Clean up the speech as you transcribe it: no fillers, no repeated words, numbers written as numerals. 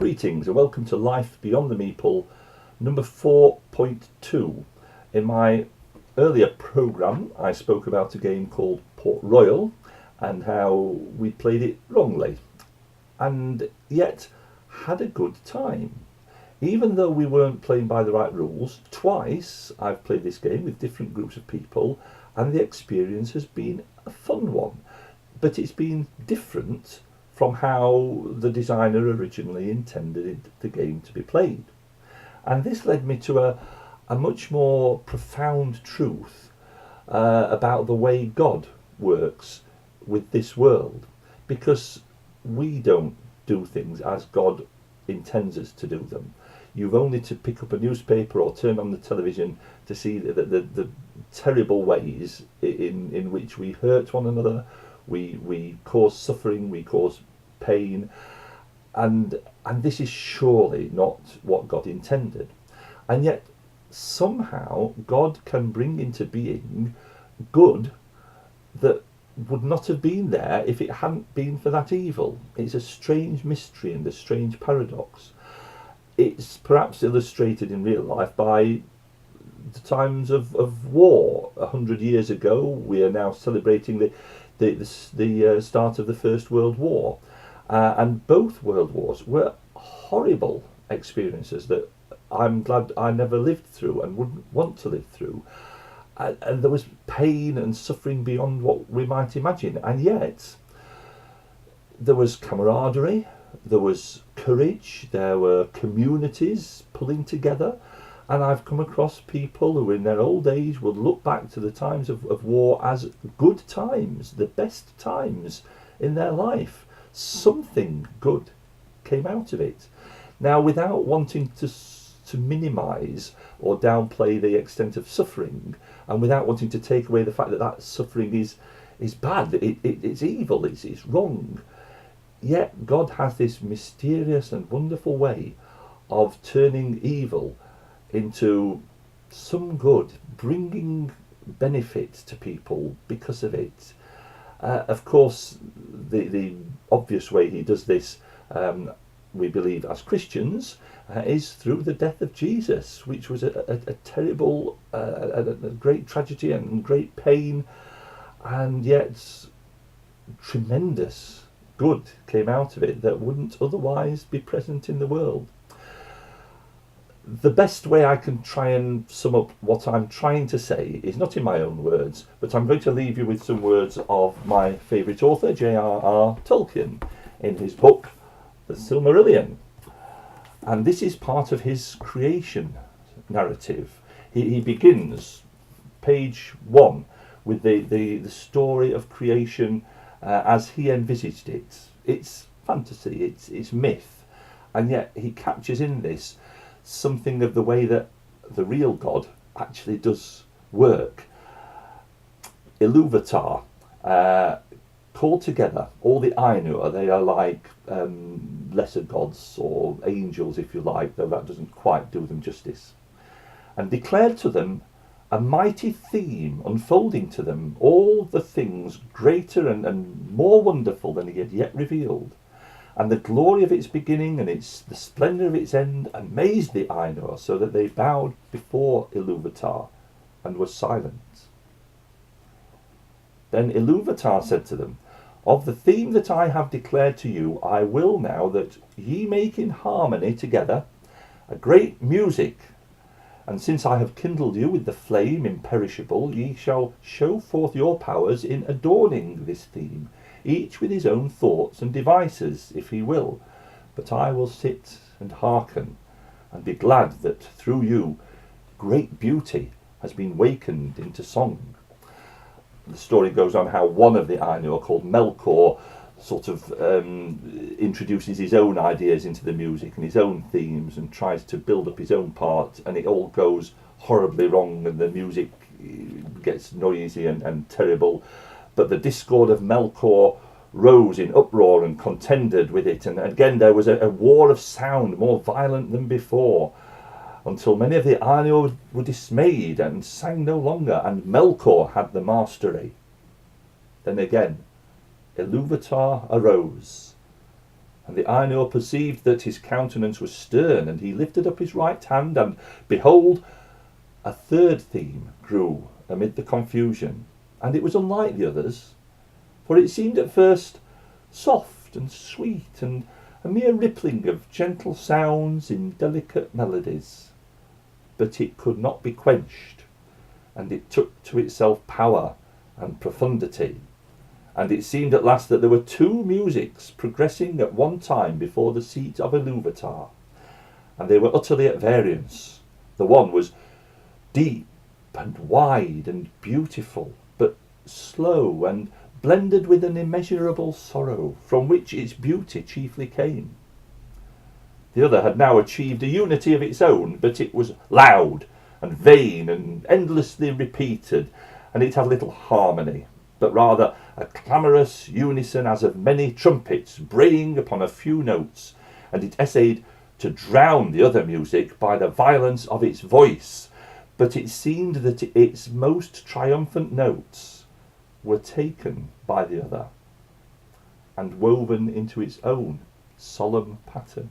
Greetings and welcome to Life Beyond the Meeple, number 4.2. In my earlier programme, I spoke about a game called Port Royal and how we played it wrongly, and yet had a good time. Even though we weren't playing by the right rules, twice I've played this game with different groups of people, and the experience has been a fun one. But it's been different from how the designer originally intended the game to be played. And this led me to a much more profound truth about the way God works with this world, because we don't do things as God intends us to do them. You've only to pick up a newspaper or turn on the television to see the terrible ways in which we hurt one another, we cause suffering, we cause pain, and this is surely not what God intended. And yet somehow God can bring into being good that would not have been there if it hadn't been for that evil. It's a strange mystery and a strange paradox. It's perhaps illustrated in real life by the times of war. 100 years ago, we are now celebrating the start of the First World War. And both world wars were horrible experiences that I'm glad I never lived through and wouldn't want to live through. And there was pain and suffering beyond what we might imagine. And yet, there was camaraderie, there was courage, there were communities pulling together. And I've come across people who in their old age would look back to the times of war as good times, the best times in their life. Something good came out of it. Now, without wanting to minimise or downplay the extent of suffering, and without wanting to take away the fact that suffering is bad, it's evil, it's wrong, yet God has this mysterious and wonderful way of turning evil into some good, bringing benefit to people because of it. Of course, the obvious way he does this, we believe as Christians, is through the death of Jesus, which was a terrible, a great tragedy and great pain, and yet tremendous good came out of it that wouldn't otherwise be present in the world. The best way I can try and sum up what I'm trying to say is not in my own words, but I'm going to leave you with some words of my favourite author, J.R.R. Tolkien, in his book, The Silmarillion. And this is part of his creation narrative. He begins, page 1, with the story of creation as he envisaged it. It's fantasy, it's myth, and yet he captures in this something of the way that the real God actually does work. Ilúvatar called together all the Ainur. They are like lesser gods or angels, if you like, though that doesn't quite do them justice, and declared to them a mighty theme, unfolding to them all the things greater and more wonderful than he had yet revealed. And the glory of its beginning and the splendour of its end amazed the Ainur, so that they bowed before Ilúvatar and were silent. Then Ilúvatar said to them, "Of the theme that I have declared to you, I will now that ye make in harmony together a great music. And since I have kindled you with the flame imperishable, ye shall show forth your powers in adorning this theme, each with his own thoughts and devices, if he will. But I will sit and hearken, and be glad that through you great beauty has been wakened into song." The story goes on how one of the Ainur, called Melkor, sort of introduces his own ideas into the music and his own themes and tries to build up his own part, and it all goes horribly wrong and the music gets noisy and terrible. But the discord of Melkor rose in uproar and contended with it, and again there was a war of sound more violent than before, until many of the Ainur were dismayed and sang no longer, and Melkor had the mastery. Then again Ilúvatar arose, And the Aino perceived that his countenance was stern, and he lifted up his right hand, and behold, a third theme grew amid the confusion, and it was unlike the others, for it seemed at first soft and sweet, and a mere rippling of gentle sounds in delicate melodies. But it could not be quenched, and it took to itself power and profundity, and it seemed at last that there were two musics progressing at one time before the seat of Iluvatar, and they were utterly at variance. The one was deep and wide and beautiful, but slow and blended with an immeasurable sorrow, from which its beauty chiefly came. The other had now achieved a unity of its own, but it was loud and vain and endlessly repeated, and it had little harmony, but rather a clamorous unison as of many trumpets braying upon a few notes, and it essayed to drown the other music by the violence of its voice, but it seemed that its most triumphant notes were taken by the other and woven into its own solemn pattern.